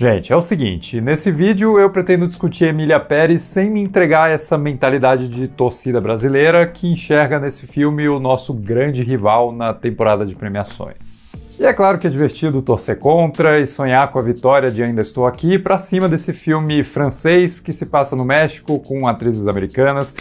Gente, é o seguinte, nesse vídeo eu pretendo discutir Emília Pérez sem me entregar essa mentalidade de torcida brasileira que enxerga nesse filme o nosso grande rival na temporada de premiações. E é claro que é divertido torcer contra e sonhar com a vitória de Ainda Estou Aqui pra cima desse filme francês que se passa no México com atrizes americanas.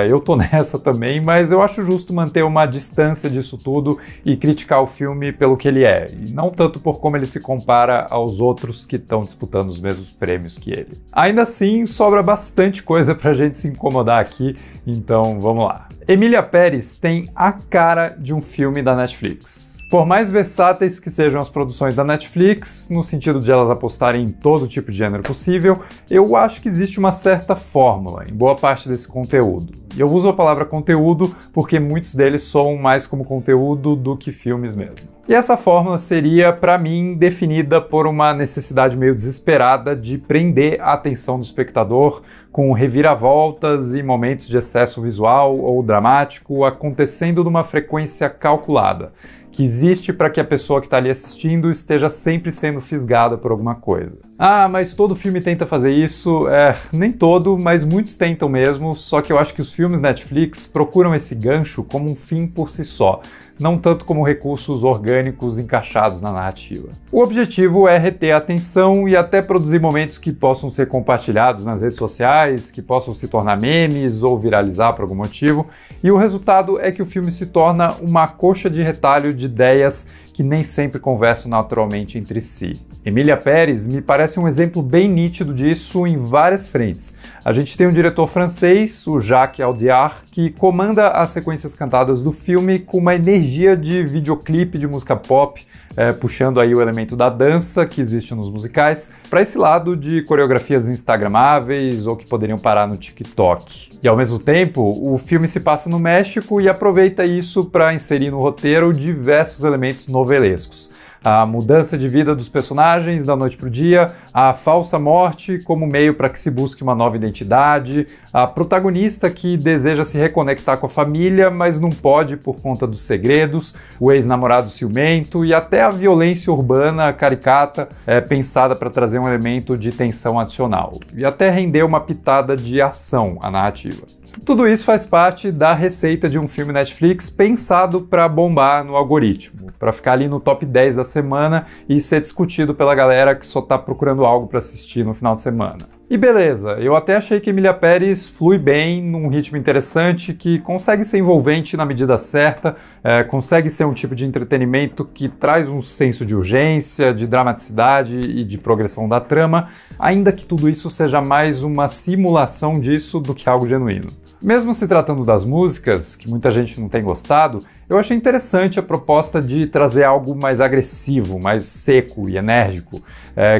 Eu tô nessa também, mas eu acho justo manter uma distância disso tudo e criticar o filme pelo que ele é, e não tanto por como ele se compara aos outros que estão disputando os mesmos prêmios que ele. Ainda assim, sobra bastante coisa pra gente se incomodar aqui, então vamos lá. Emília Pérez tem a cara de um filme da Netflix. Por mais versáteis que sejam as produções da Netflix, no sentido de elas apostarem em todo tipo de gênero possível, eu acho que existe uma certa fórmula em boa parte desse conteúdo. E eu uso a palavra conteúdo porque muitos deles soam mais como conteúdo do que filmes mesmo. E essa fórmula seria, para mim, definida por uma necessidade meio desesperada de prender a atenção do espectador com reviravoltas e momentos de excesso visual ou dramático acontecendo numa frequência calculada, que existe para que a pessoa que está ali assistindo esteja sempre sendo fisgada por alguma coisa. Ah, mas todo filme tenta fazer isso? Nem todo, mas muitos tentam mesmo, só que eu acho que os filmes Netflix procuram esse gancho como um fim por si só, não tanto como recursos orgânicos encaixados na narrativa. O objetivo é reter a atenção e até produzir momentos que possam ser compartilhados nas redes sociais, que possam se tornar memes ou viralizar por algum motivo, e o resultado é que o filme se torna uma coxa de retalho de ideias que nem sempre conversam naturalmente entre si. Emília Pérez me parece um exemplo bem nítido disso em várias frentes. A gente tem um diretor francês, o Jacques Audiard, que comanda as sequências cantadas do filme com uma energia de videoclipe de música pop, puxando aí o elemento da dança que existe nos musicais, para esse lado de coreografias instagramáveis ou que poderiam parar no TikTok. E ao mesmo tempo, o filme se passa no México e aproveita isso para inserir no roteiro diversos elementos novelescos. A mudança de vida dos personagens da noite para o dia, a falsa morte como meio para que se busque uma nova identidade, a protagonista que deseja se reconectar com a família, mas não pode por conta dos segredos, o ex-namorado ciumento e até a violência urbana caricata pensada para trazer um elemento de tensão adicional e até render uma pitada de ação à narrativa. Tudo isso faz parte da receita de um filme Netflix pensado para bombar no algoritmo, para ficar ali no top 10 da semana e ser discutido pela galera que só tá procurando algo para assistir no final de semana. E beleza, eu até achei que Emília Pérez flui bem, num ritmo interessante, que consegue ser envolvente na medida certa, consegue ser um tipo de entretenimento que traz um senso de urgência, de dramaticidade e de progressão da trama, ainda que tudo isso seja mais uma simulação disso do que algo genuíno. Mesmo se tratando das músicas, que muita gente não tem gostado, eu achei interessante a proposta de trazer algo mais agressivo, mais seco e enérgico,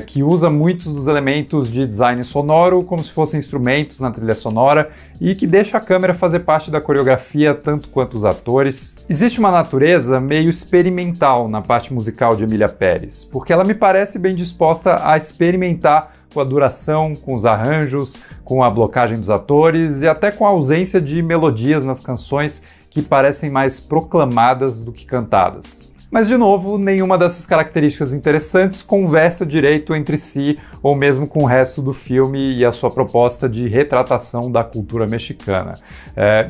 que usa muitos dos elementos de design sonoro como se fossem instrumentos na trilha sonora e que deixa a câmera fazer parte da coreografia tanto quanto os atores. Existe uma natureza meio experimental na parte musical de Emília Pérez, porque ela me parece bem disposta a experimentar com a duração, com os arranjos, com a blocagem dos atores e até com a ausência de melodias nas canções que parecem mais proclamadas do que cantadas. Mas, de novo, nenhuma dessas características interessantes conversa direito entre si ou mesmo com o resto do filme e a sua proposta de retratação da cultura mexicana.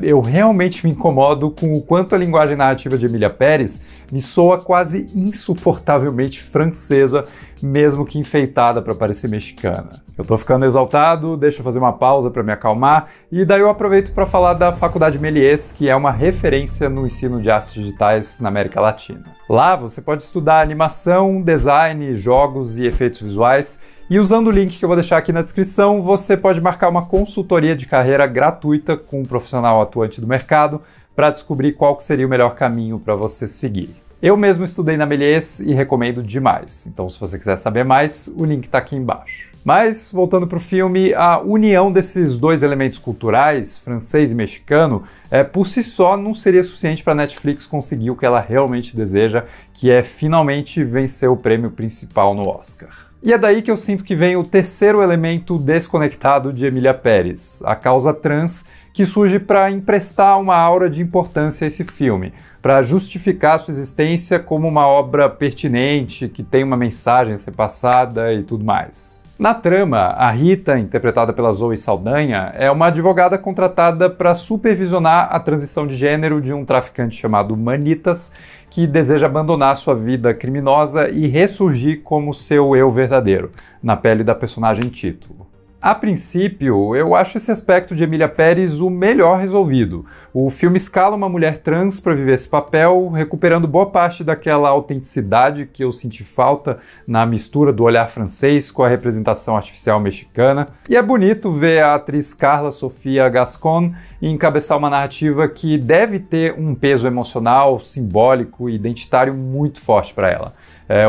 Eu realmente me incomodo com o quanto a linguagem narrativa de Emília Pérez me soa quase insuportavelmente francesa, mesmo que enfeitada para parecer mexicana. Eu tô ficando exaltado, deixa eu fazer uma pausa para me acalmar e daí eu aproveito para falar da Faculdade Méliès, que é uma referência no ensino de artes digitais na América Latina. Lá você pode estudar animação, design, jogos e efeitos visuais e usando o link que eu vou deixar aqui na descrição, você pode marcar uma consultoria de carreira gratuita com um profissional atuante do mercado para descobrir qual que seria o melhor caminho para você seguir. Eu mesmo estudei na Méliès e recomendo demais, então se você quiser saber mais, o link está aqui embaixo. Mas, voltando para o filme, a união desses dois elementos culturais, francês e mexicano, por si só não seria suficiente para a Netflix conseguir o que ela realmente deseja, que é finalmente vencer o prêmio principal no Oscar. E é daí que eu sinto que vem o terceiro elemento desconectado de Emília Pérez, a causa trans, que surge para emprestar uma aura de importância a esse filme, para justificar sua existência como uma obra pertinente, que tem uma mensagem a ser passada e tudo mais. Na trama, a Rita, interpretada pela Zoe Saldanha, é uma advogada contratada para supervisionar a transição de gênero de um traficante chamado Manitas, que deseja abandonar sua vida criminosa e ressurgir como seu eu verdadeiro, na pele da personagem título. A princípio, eu acho esse aspecto de Emília Pérez o melhor resolvido. O filme escala uma mulher trans para viver esse papel, recuperando boa parte daquela autenticidade que eu senti falta na mistura do olhar francês com a representação artificial mexicana. E é bonito ver a atriz Carla Sofia Gascon encabeçar uma narrativa que deve ter um peso emocional, simbólico e identitário muito forte para ela.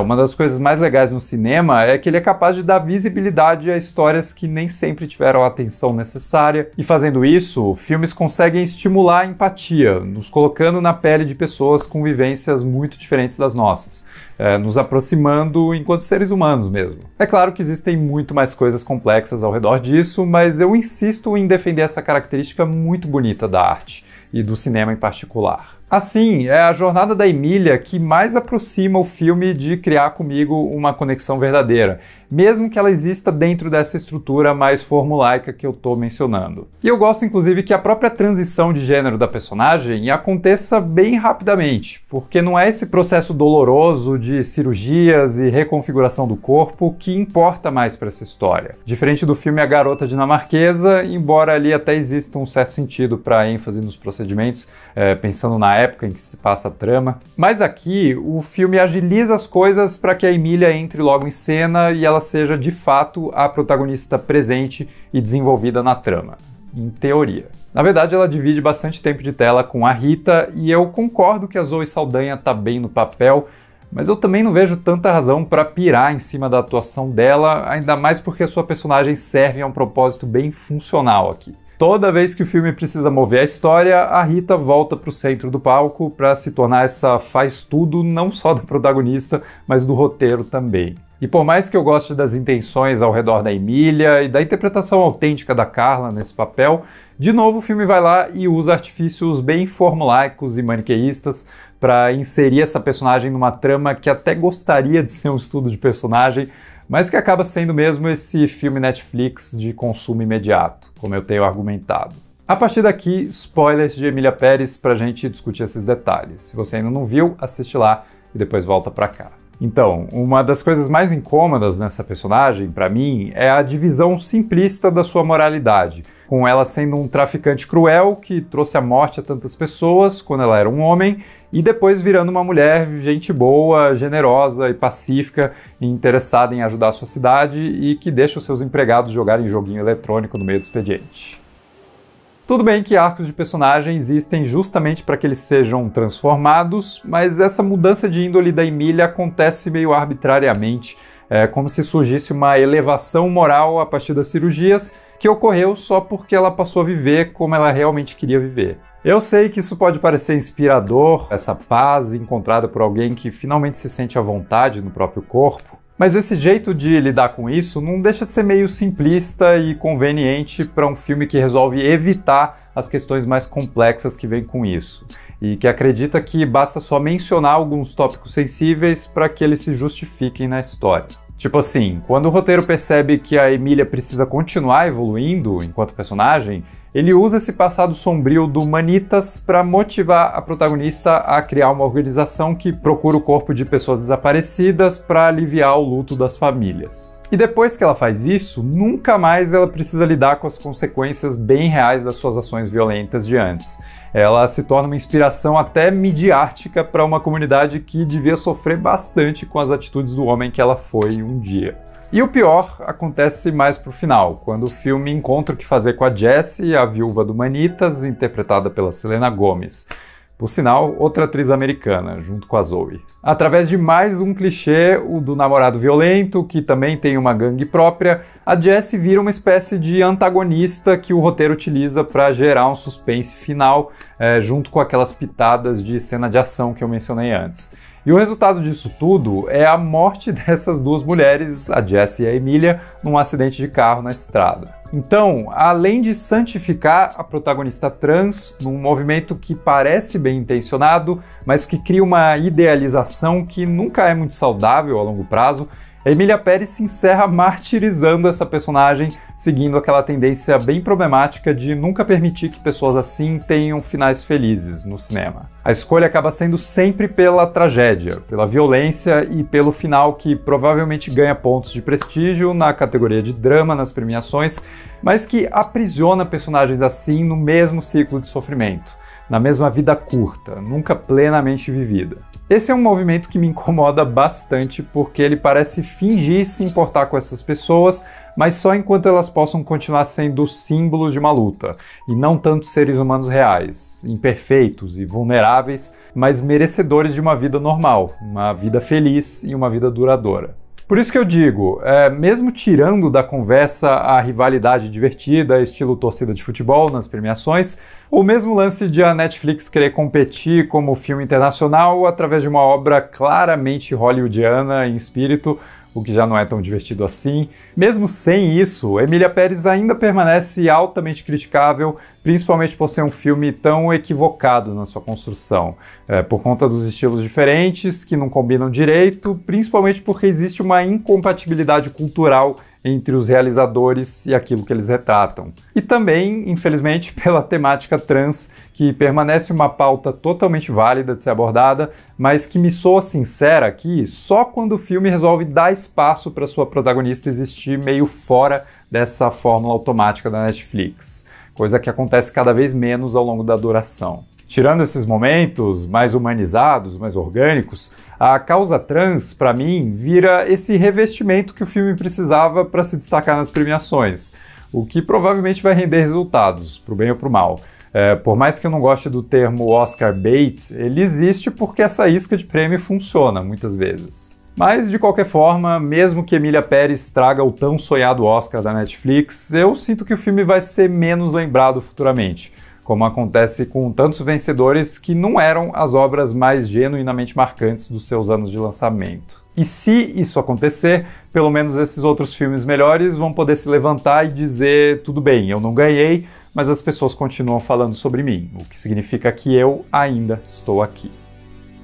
Uma das coisas mais legais no cinema é que ele é capaz de dar visibilidade a histórias que nem sempre tiveram a atenção necessária, e fazendo isso, filmes conseguem estimular a empatia, nos colocando na pele de pessoas com vivências muito diferentes das nossas, nos aproximando enquanto seres humanos mesmo. É claro que existem muito mais coisas complexas ao redor disso, mas eu insisto em defender essa característica muito bonita da arte, e do cinema em particular. Assim, é a jornada da Emília que mais aproxima o filme de criar comigo uma conexão verdadeira, mesmo que ela exista dentro dessa estrutura mais formulaica que eu estou mencionando. E eu gosto inclusive que a própria transição de gênero da personagem aconteça bem rapidamente, porque não é esse processo doloroso de cirurgias e reconfiguração do corpo que importa mais para essa história. Diferente do filme A Garota Dinamarquesa, embora ali até exista um certo sentido para ênfase nos procedimentos, pensando na época em que se passa a trama. Mas aqui, o filme agiliza as coisas para que a Emília entre logo em cena e ela seja, de fato, a protagonista presente e desenvolvida na trama. Em teoria. Na verdade, ela divide bastante tempo de tela com a Rita, e eu concordo que a Zoe Saldanha tá bem no papel, mas eu também não vejo tanta razão para pirar em cima da atuação dela, ainda mais porque a sua personagem serve a um propósito bem funcional aqui. Toda vez que o filme precisa mover a história, a Rita volta para o centro do palco para se tornar essa faz-tudo não só da protagonista, mas do roteiro também. E por mais que eu goste das intenções ao redor da Emília e da interpretação autêntica da Carla nesse papel, de novo o filme vai lá e usa artifícios bem formulaicos e maniqueístas para inserir essa personagem numa trama que até gostaria de ser um estudo de personagem, mas que acaba sendo mesmo esse filme Netflix de consumo imediato, como eu tenho argumentado. A partir daqui, spoilers de Emília Pérez pra gente discutir esses detalhes. Se você ainda não viu, assiste lá e depois volta pra cá. Então, uma das coisas mais incômodas nessa personagem, pra mim, é a divisão simplista da sua moralidade, com ela sendo um traficante cruel que trouxe a morte a tantas pessoas quando ela era um homem, e depois virando uma mulher gente boa, generosa e pacífica, e interessada em ajudar a sua cidade e que deixa os seus empregados jogarem joguinho eletrônico no meio do expediente. Tudo bem que arcos de personagem existem justamente para que eles sejam transformados, mas essa mudança de índole da Emília acontece meio arbitrariamente, como se surgisse uma elevação moral a partir das cirurgias que ocorreu só porque ela passou a viver como ela realmente queria viver. Eu sei que isso pode parecer inspirador, essa paz encontrada por alguém que finalmente se sente à vontade no próprio corpo, mas esse jeito de lidar com isso não deixa de ser meio simplista e conveniente para um filme que resolve evitar as questões mais complexas que vêm com isso, e que acredita que basta só mencionar alguns tópicos sensíveis para que eles se justifiquem na história. Tipo assim, quando o roteiro percebe que a Emília precisa continuar evoluindo enquanto personagem, ele usa esse passado sombrio do Manitas para motivar a protagonista a criar uma organização que procura o corpo de pessoas desaparecidas para aliviar o luto das famílias. E depois que ela faz isso, nunca mais ela precisa lidar com as consequências bem reais das suas ações violentas de antes. Ela se torna uma inspiração até midiática para uma comunidade que devia sofrer bastante com as atitudes do homem que ela foi um dia. E o pior acontece mais pro final, quando o filme encontra o que fazer com a Jessie, a viúva do Manitas, interpretada pela Selena Gomez. Por sinal, outra atriz americana, junto com a Zoe. Através de mais um clichê, o do namorado violento, que também tem uma gangue própria, a Jessie vira uma espécie de antagonista que o roteiro utiliza para gerar um suspense final, junto com aquelas pitadas de cena de ação que eu mencionei antes. E o resultado disso tudo é a morte dessas duas mulheres, a Jessie e a Emília, num acidente de carro na estrada. Então, além de santificar a protagonista trans num movimento que parece bem intencionado, mas que cria uma idealização que nunca é muito saudável a longo prazo, Emília Pérez se encerra martirizando essa personagem, seguindo aquela tendência bem problemática de nunca permitir que pessoas assim tenham finais felizes no cinema. A escolha acaba sendo sempre pela tragédia, pela violência e pelo final que provavelmente ganha pontos de prestígio na categoria de drama nas premiações, mas que aprisiona personagens assim no mesmo ciclo de sofrimento, na mesma vida curta, nunca plenamente vivida. Esse é um movimento que me incomoda bastante porque ele parece fingir se importar com essas pessoas, mas só enquanto elas possam continuar sendo símbolos de uma luta, e não tanto seres humanos reais, imperfeitos e vulneráveis, mas merecedores de uma vida normal, uma vida feliz e uma vida duradoura. Por isso que eu digo, mesmo tirando da conversa a rivalidade divertida, estilo torcida de futebol nas premiações, o mesmo lance de a Netflix querer competir como filme internacional através de uma obra claramente hollywoodiana em espírito, o que já não é tão divertido assim. Mesmo sem isso, Emília Pérez ainda permanece altamente criticável, principalmente por ser um filme tão equivocado na sua construção, por conta dos estilos diferentes, que não combinam direito, principalmente porque existe uma incompatibilidade cultural entre os realizadores e aquilo que eles retratam. E também, infelizmente, pela temática trans, que permanece uma pauta totalmente válida de ser abordada, mas que me soa sincera aqui só quando o filme resolve dar espaço para sua protagonista existir meio fora dessa fórmula automática da Netflix, coisa que acontece cada vez menos ao longo da duração. Tirando esses momentos mais humanizados, mais orgânicos, a causa trans, para mim, vira esse revestimento que o filme precisava para se destacar nas premiações, o que provavelmente vai render resultados, pro bem ou pro mal. Por mais que eu não goste do termo Oscar bait, ele existe porque essa isca de prêmio funciona muitas vezes. Mas, de qualquer forma, mesmo que Emília Pérez traga o tão sonhado Oscar da Netflix, eu sinto que o filme vai ser menos lembrado futuramente, como acontece com tantos vencedores que não eram as obras mais genuinamente marcantes dos seus anos de lançamento. E se isso acontecer, pelo menos esses outros filmes melhores vão poder se levantar e dizer: tudo bem, eu não ganhei, mas as pessoas continuam falando sobre mim, o que significa que eu ainda estou aqui.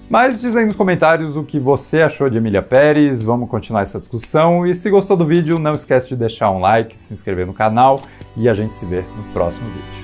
Mas diz aí nos comentários o que você achou de Emília Pérez, vamos continuar essa discussão, e se gostou do vídeo, não esquece de deixar um like, se inscrever no canal, e a gente se vê no próximo vídeo.